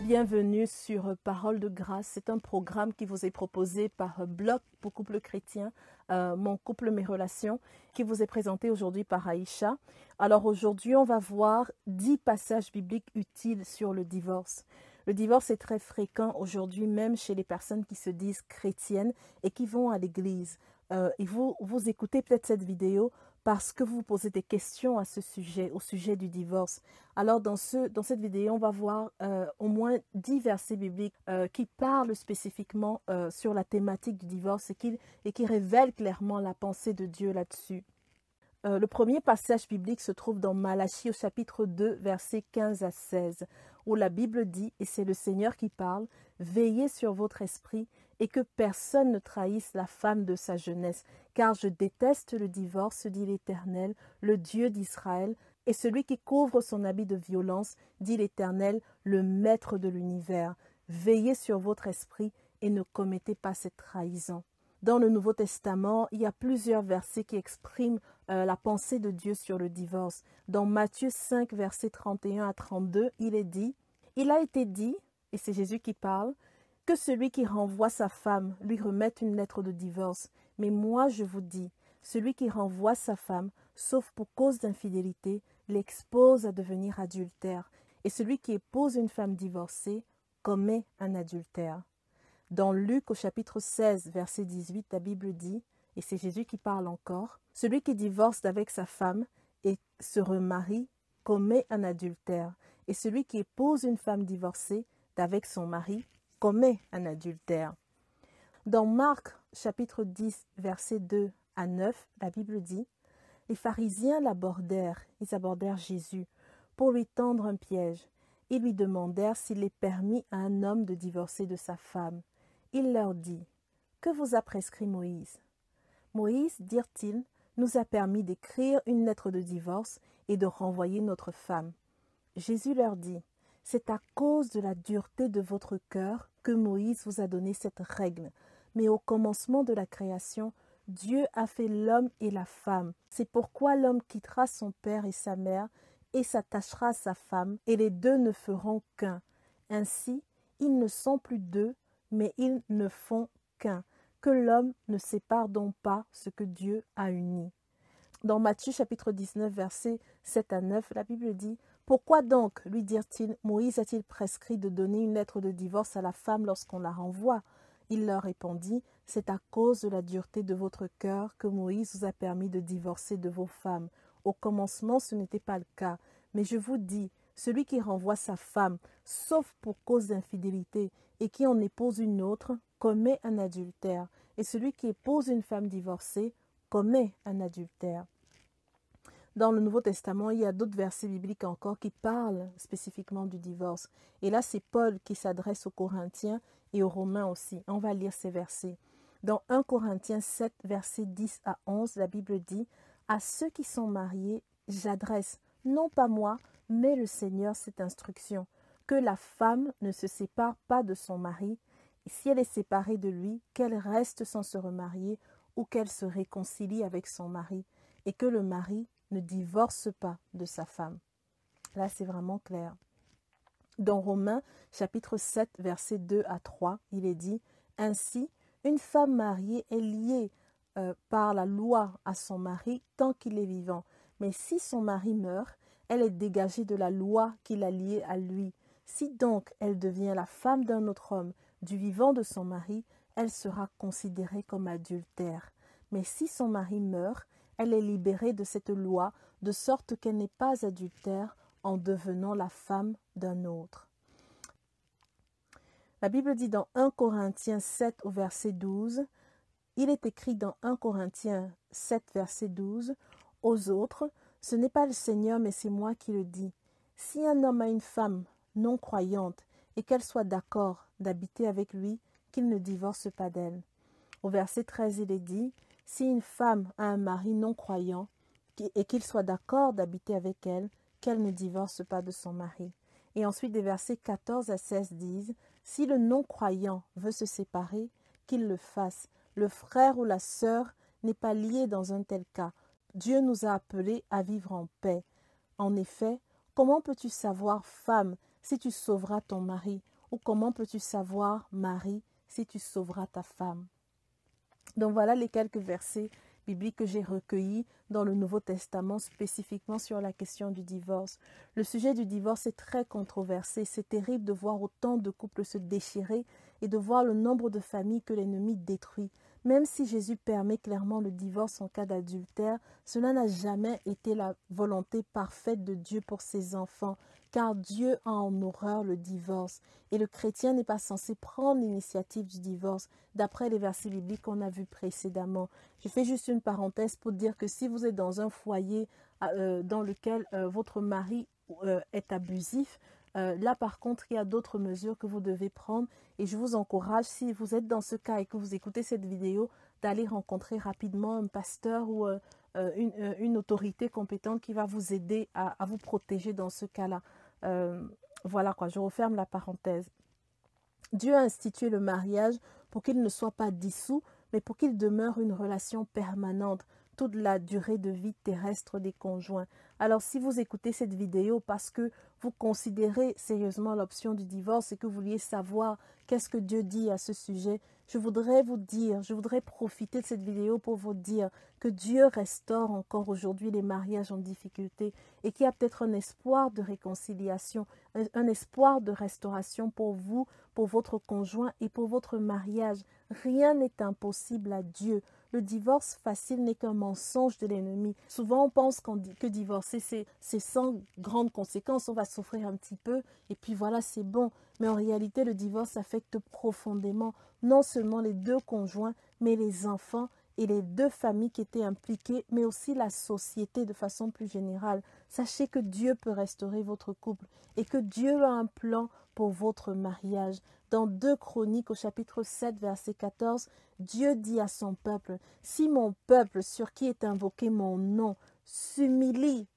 Bienvenue sur Parole de Grâce. C'est un programme qui vous est proposé par Bloc pour couple chrétien, Mon couple, mes relations, qui vous est présenté aujourd'hui par Aïcha. Alors aujourd'hui, on va voir 10 passages bibliques utiles sur le divorce. Le divorce est très fréquent aujourd'hui, même chez les personnes qui se disent chrétiennes et qui vont à l'église. Et vous écoutez peut-être cette vidéo parce que vous vous posez des questions à ce sujet, au sujet du divorce. Alors dans cette vidéo, on va voir au moins 10 versets bibliques qui parlent spécifiquement sur la thématique du divorce et qui révèlent clairement la pensée de Dieu là-dessus. Le premier passage biblique se trouve dans Malachie au chapitre 2, versets 15 à 16, où la Bible dit, et c'est le Seigneur qui parle, « Veillez sur votre esprit et que personne ne trahisse la femme de sa jeunesse, car je déteste le divorce, dit l'Éternel, le Dieu d'Israël, et celui qui couvre son habit de violence, dit l'Éternel, le Maître de l'univers. Veillez sur votre esprit et ne commettez pas cette trahison. » Dans le Nouveau Testament, il y a plusieurs versets qui expriment la pensée de Dieu sur le divorce. Dans Matthieu 5, versets 31 à 32, il est dit, « Il a été dit, et c'est Jésus qui parle, que celui qui renvoie sa femme lui remette une lettre de divorce. Mais moi, je vous dis, celui qui renvoie sa femme, sauf pour cause d'infidélité, l'expose à devenir adultère. Et celui qui épouse une femme divorcée commet un adultère. » Dans Luc au chapitre 16, verset 18, la Bible dit, et c'est Jésus qui parle encore, « Celui qui divorce d'avec sa femme et se remarie commet un adultère, et celui qui épouse une femme divorcée d'avec son mari commet un adultère. » Dans Marc chapitre 10, verset 2 à 9, la Bible dit, « Les pharisiens ils abordèrent Jésus pour lui tendre un piège. Ils lui demandèrent s'il est permis à un homme de divorcer de sa femme. Il leur dit, « Que vous a prescrit Moïse ?» Moïse, dirent-ils, nous a permis d'écrire une lettre de divorce et de renvoyer notre femme. Jésus leur dit, « C'est à cause de la dureté de votre cœur que Moïse vous a donné cette règle. Mais au commencement de la création, Dieu a fait l'homme et la femme. C'est pourquoi l'homme quittera son père et sa mère et s'attachera à sa femme, et les deux ne feront qu'un. Ainsi, ils ne sont plus deux, mais ils ne font qu'un. Que l'homme ne sépare donc pas ce que Dieu a uni. » Dans Matthieu chapitre 19, versets 7 à 9, la Bible dit, « Pourquoi donc, lui dirent-ils, Moïse a-t-il prescrit de donner une lettre de divorce à la femme lorsqu'on la renvoie ?» Il leur répondit, « C'est à cause de la dureté de votre cœur que Moïse vous a permis de divorcer de vos femmes. Au commencement, ce n'était pas le cas. Mais je vous dis, celui qui renvoie sa femme, sauf pour cause d'infidélité, et qui en épouse une autre, commet un adultère. Et celui qui épouse une femme divorcée, commet un adultère. » Dans le Nouveau Testament, il y a d'autres versets bibliques encore qui parlent spécifiquement du divorce. Et là, c'est Paul qui s'adresse aux Corinthiens et aux Romains aussi. On va lire ces versets. Dans 1 Corinthiens 7, versets 10 à 11, la Bible dit, « À ceux qui sont mariés, j'adresse, non pas moi, mais le Seigneur cette instruction, que la femme ne se sépare pas de son mari, et si elle est séparée de lui, qu'elle reste sans se remarier ou qu'elle se réconcilie avec son mari, et que le mari ne divorce pas de sa femme. » Là, c'est vraiment clair. Dans Romains, chapitre 7, versets 2 à 3, il est dit, « Ainsi, une femme mariée est liée par la loi à son mari tant qu'il est vivant. Mais si son mari meurt, elle est dégagée de la loi qui l'a liée à lui. Si donc elle devient la femme d'un autre homme, du vivant de son mari, elle sera considérée comme adultère. Mais si son mari meurt, elle est libérée de cette loi, de sorte qu'elle n'est pas adultère en devenant la femme d'un autre. » La Bible dit dans 1 Corinthiens 7 au verset 12, il est écrit dans 1 Corinthiens 7 verset 12, « Aux autres, ce n'est pas le Seigneur, mais c'est moi qui le dis. Si un homme a une femme non croyante et qu'elle soit d'accord d'habiter avec lui, qu'il ne divorce pas d'elle. » Au verset 13, il est dit, « Si une femme a un mari non croyant et qu'il soit d'accord d'habiter avec elle, qu'elle ne divorce pas de son mari. » Et ensuite, des versets 14 à 16 disent, « Si le non-croyant veut se séparer, qu'il le fasse. Le frère ou la sœur n'est pas lié dans un tel cas. Dieu nous a appelés à vivre en paix. En effet, comment peux-tu savoir, femme, si tu sauveras ton mari, Ou comment peux-tu savoir, mari, si tu sauveras ta femme? Donc voilà les quelques versets bibliques que j'ai recueillis dans le Nouveau Testament spécifiquement sur la question du divorce. Le sujet du divorce est très controversé. C'est terrible de voir autant de couples se déchirer et de voir le nombre de familles que l'ennemi détruit. Même si Jésus permet clairement le divorce en cas d'adultère, cela n'a jamais été la volonté parfaite de Dieu pour ses enfants, car Dieu a en horreur le divorce. Et le chrétien n'est pas censé prendre l'initiative du divorce, d'après les versets bibliques qu'on a vus précédemment. Je fais juste une parenthèse pour dire que si vous êtes dans un foyer dans lequel votre mari est abusif, là, par contre, il y a d'autres mesures que vous devez prendre et je vous encourage, si vous êtes dans ce cas et que vous écoutez cette vidéo, d'aller rencontrer rapidement un pasteur ou une autorité compétente qui va vous aider à vous protéger dans ce cas-là. Voilà quoi, je referme la parenthèse. Dieu a institué le mariage pour qu'il ne soit pas dissous, mais pour qu'il demeure une relation permanente toute la durée de vie terrestre des conjoints. Alors si vous écoutez cette vidéo parce que vous considérez sérieusement l'option du divorce et que vous vouliez savoir qu'est-ce que Dieu dit à ce sujet, je voudrais profiter de cette vidéo pour vous dire que Dieu restaure encore aujourd'hui les mariages en difficulté et qu'il y a peut-être un espoir de réconciliation, un espoir de restauration pour vous, pour votre conjoint et pour votre mariage. Rien n'est impossible à Dieu. Le divorce facile n'est qu'un mensonge de l'ennemi. Souvent, on pense que divorcer, c'est sans grandes conséquences. On va souffrir un petit peu et puis voilà, c'est bon. Mais en réalité, le divorce affecte profondément non seulement les deux conjoints, mais les enfants et les deux familles qui étaient impliquées, mais aussi la société de façon plus générale. Sachez que Dieu peut restaurer votre couple et que Dieu a un plan pour votre mariage. Dans 2 Chroniques au chapitre 7, verset 14, Dieu dit à son peuple, « Si mon peuple sur qui est invoqué mon nom s'humilie,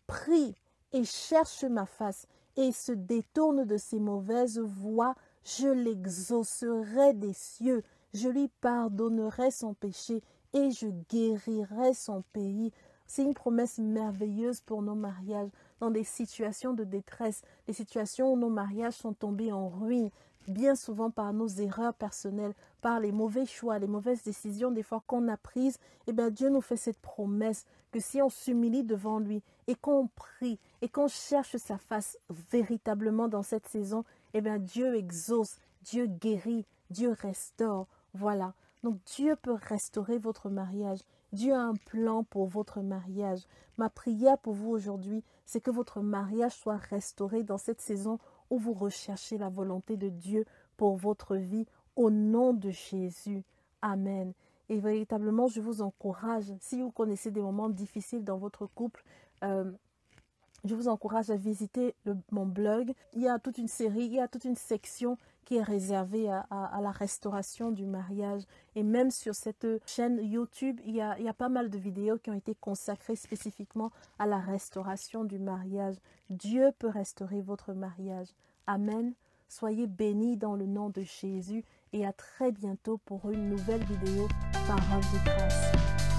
prie et cherche ma face et se détourne de ses mauvaises voies, je l'exaucerai des cieux, je lui pardonnerai son péché et je guérirai son pays. » C'est une promesse merveilleuse pour nos mariages, dans des situations de détresse, des situations où nos mariages sont tombés en ruine, bien souvent par nos erreurs personnelles, par les mauvais choix, les mauvaises décisions des fois qu'on a prises. Eh bien, Dieu nous fait cette promesse que si on s'humilie devant lui et qu'on prie et qu'on cherche sa face véritablement dans cette saison, eh bien, Dieu exauce, Dieu guérit, Dieu restaure. Voilà. Donc, Dieu peut restaurer votre mariage. Dieu a un plan pour votre mariage. Ma prière pour vous aujourd'hui, c'est que votre mariage soit restauré dans cette saison où vous recherchez la volonté de Dieu pour votre vie au nom de Jésus. Amen. Et véritablement, je vous encourage, si vous connaissez des moments difficiles dans votre couple, je vous encourage à visiter mon blog. Il y a toute une série, il y a toute une section qui est réservée à la restauration du mariage. Et même sur cette chaîne YouTube, il y a pas mal de vidéos qui ont été consacrées spécifiquement à la restauration du mariage. Dieu peut restaurer votre mariage. Amen. Soyez bénis dans le nom de Jésus et à très bientôt pour une nouvelle vidéo Parole de grâce.